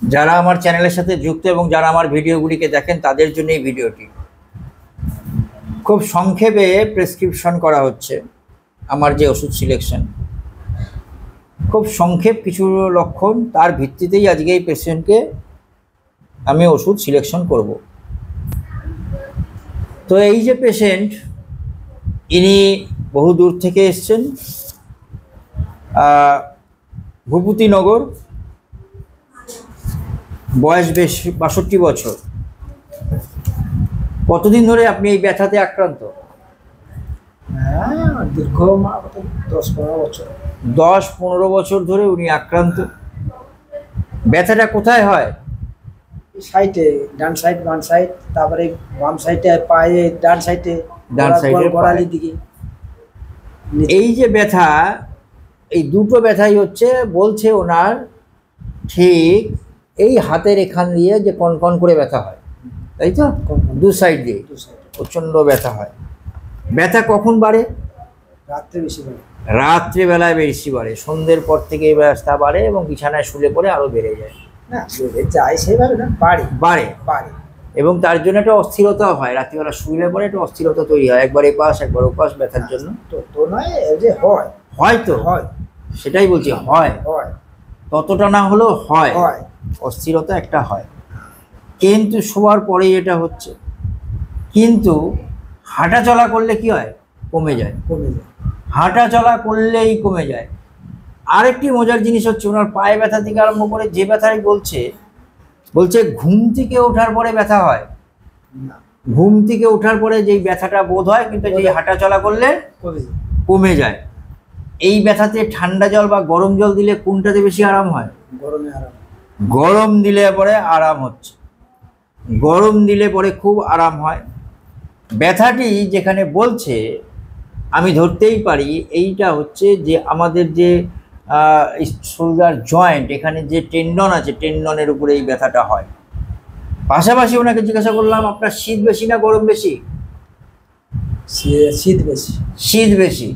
যারা আমার চ্যানেলের সাথে যুক্ত এবং যারা আমার ভিডিওগুলিকে দেখেন তাদের জন্য এই ভিডিওটি। খুব সংক্ষেপে প্রেসক্রিপশন করা হচ্ছে আমার যে ওষুধ সিলেকশন, খুব সংক্ষেপ কিছু লক্ষণ, তার ভিত্তিতেই আজকে এই পেশেন্টকে আমি ওষুধ সিলেকশন করব। তো এই যে পেশেন্ট, ইনি বহু দূর থেকে এসছেন, ভূপতিনগর, বয়স বেশ ৬২ বছর। কতদিন ধরে আপনি এই ব্যথাতে আক্রান্ত? দীর্ঘ 10-15 বছর। 10-15 বছর ধরে উনি আক্রান্ত। ব্যথাটা কোথায় হয়? সাইডে, ডান সাইড, বাম সাইড, তারপরে বাম সাইডে পায়ে, ডান সাইডে, গোড়ালির দিকে। এই যে ব্যথা, এই দুটো ব্যথাই হচ্ছে, বলছে ওনার ঠিক এই হাতের এখান দিয়ে যে কনকন করে ব্যথা হয়, তাই তো? দু সাইড দিয়ে প্রচণ্ড ব্যথা হয়। ব্যথা কখন বাড়ে? রাত্রে বেশি বাড়ে। রাত্রেবেলায় বেশি বাড়ে, সন্ধ্যের পর থেকে এই ব্যথা বাড়ে এবং বিছানায় শুলে পরে আরও বেড়ে যায়। না, যায় সেভাবে না, বাড়ে বাড়ে বাড়ে এবং তার জন্য একটা অস্থিরতা হয়। রাত্রিবেলা শুলে পরে একটা অস্থিরতা তৈরি হয়, একবার এপাশ একবার ওপাশ ব্যথার জন্য। তো নয় যে হয়, হয়তো হয়, সেটাই বলছি, হয়, ততটা না হলেও হয়, অস্থিরতা একটা হয়। কিন্তু শোয়ার পরেই এটা হচ্ছে। কিন্তু হাঁটা চলা করলে কি হয়? কমে যায়। হাঁটা চলা করলেই কমে যায়। আরেকটি মজার জিনিস হচ্ছে, ওনার পায়ে ব্যথা থেকে আরম্ভ করে যে ব্যথাই বলছে ঘুম থেকে ওঠার পরে ব্যথা হয়। ঘুম থেকে ওঠার পরে যেই ব্যথাটা বোধ হয়, কিন্তু যেই হাঁটা চলা করলে কমে যায়। এই ব্যথাতে ঠান্ডা জল বা গরম জল দিলে কোনটাতে বেশি আরাম হয়? গরম দিলে পরে আরাম হচ্ছে, গরম দিলে পরে খুব আরাম হয়। ব্যথাটি যেখানে বলছে আমি ধরতেই পারি, এইটা হচ্ছে যে আমাদের যে শোল্ডার জয়েন্ট, এখানে যে টেন্ডন আছে, টেন্ডনের উপরে এই ব্যথাটা হয়। পাশাপাশি ওনাকে জিজ্ঞাসা করলাম, আপনার শীত বেশি না গরম বেশি? শীত বেশি। শীত বেশি,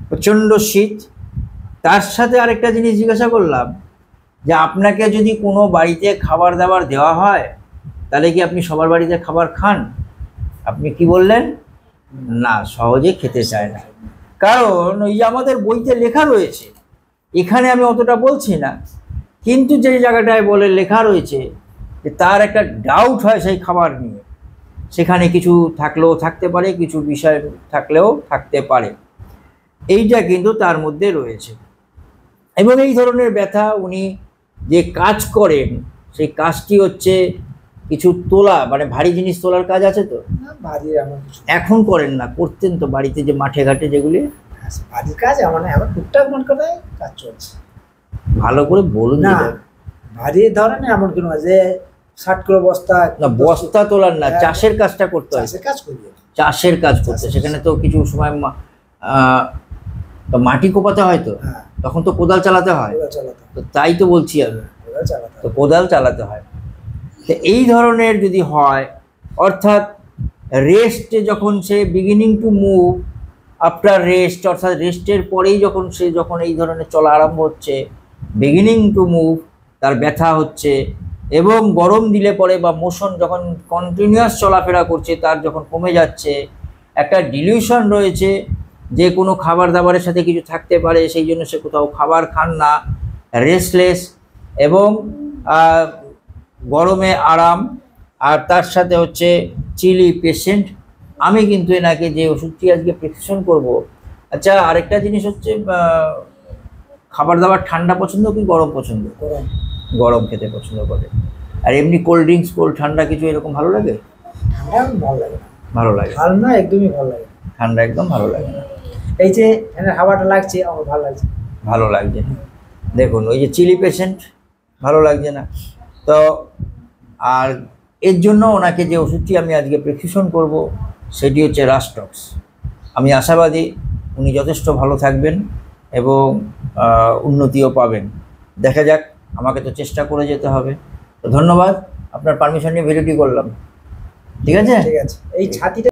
প্রচণ্ড শীত। তার সাথে আরেকটা জিনিস জিজ্ঞাসা করলাম যে আপনাকে যদি কোনো বাড়িতে খাবার দাবার দেওয়া হয়, তাহলে কি আপনি সবার বাড়িতে খাবার খান? আপনি কি বললেন? না, সহজে খেতে চায় না। কারণ ওই যে আমাদের বইতে লেখা রয়েছে, এখানে আমি অতটা বলছি না, কিন্তু যে জায়গাটায় বলে লেখা রয়েছে যে তার একটা ডাউট হয় সেই খাবার নিয়ে, সেখানে কিছু থাকলেও থাকতে পারে, কিছু বিষয় থাকলেও থাকতে পারে, এইটা কিন্তু তার মধ্যে রয়েছে। এবং এই ধরনের ব্যথা উনি যে কাজ করেন, সেই কাজটি হচ্ছে কিছু তোলা, মানে ভারী জিনিস তোলার কাজ আছে তো? এখন করেন না, করতেন তো বাড়িতে, যে মাঠে ঘাটে যেগুলি ভারী কাজ, মানে আমার টুকটাক মন করে কাজ চলছে। ভালো করে বলুন না, ভারী ধরনের এমন কোনো যে 60 কিলো বস্তা না, বস্তা তোলার না, চাষের কাজটা করতে হয়। চাষের কাজ করি, চাষের কাজ করতে, সেখানে তো কিছু সময় মাটি কোপাতে হয়, তো তখন তো কোদাল চালাতে হয়, তো তাই তো বলছি আমি, তো কোদাল চালাতে হয়। তো এই ধরনের যদি হয়, অর্থাৎ রেস্টে যখন সে beginning to move after rest, অর্থাৎ রেস্টের পরেই যখন এই ধরনের চলা আরম্ভ হচ্ছে, বিগিনিং টু মুভ, তার ব্যথা হচ্ছে। এবং গরম দিলে পরে বা মোশন যখন কন্টিনিউয়াস চলাফেরা করছে, তার যখন কমে যাচ্ছে, একটা ডিলিউশন রয়েছে যে কোনো খাবার দাবারের সাথে কিছু থাকতে পারে, সেই জন্য সে কোথাও খাবার খান না, রেস্টলেস, এবং গরমে আরাম, আর তার সাথে হচ্ছে চিলি পেশেন্ট। আমি কিন্তু এনাকে যে ওষুধটি আজকে প্রেসক্রিপশন করব, আচ্ছা আরেকটা জিনিস হচ্ছে, খাবার দাবার ঠান্ডা পছন্দ কি গরম পছন্দ? গরম খেতে পছন্দ করে। আর এমনি কোল্ড ড্রিঙ্কস, কোল্ড ঠান্ডা কিছু এরকম ভালো লাগে? ভালো লাগে। ভালো লাগে না, একদমই ভালো লাগে। ঠান্ডা একদম ভালো লাগে না। এই যে হাওয়াটা লাগছে, আমার ভালো লাগছে। ভালো লাগছে না, দেখুন ওই যে চিলি পেশেন্ট ভালো লাগছে না তো। আর এর জন্য ওনাকে যে ওষুধটি আমি আজকে প্রেসক্রিপশন করব, সেটি হচ্ছে রাস্টক্স। আমি আশাবাদী উনি যথেষ্ট ভালো থাকবেন এবং উন্নতিও পাবেন। দেখা যাক, আমাকে তো চেষ্টা করে যেতে হবে। তো ধন্যবাদ, আপনার পারমিশন নিয়ে ভিডিওটি করলাম। ঠিক আছে, ঠিক আছে। এই ছাতিটা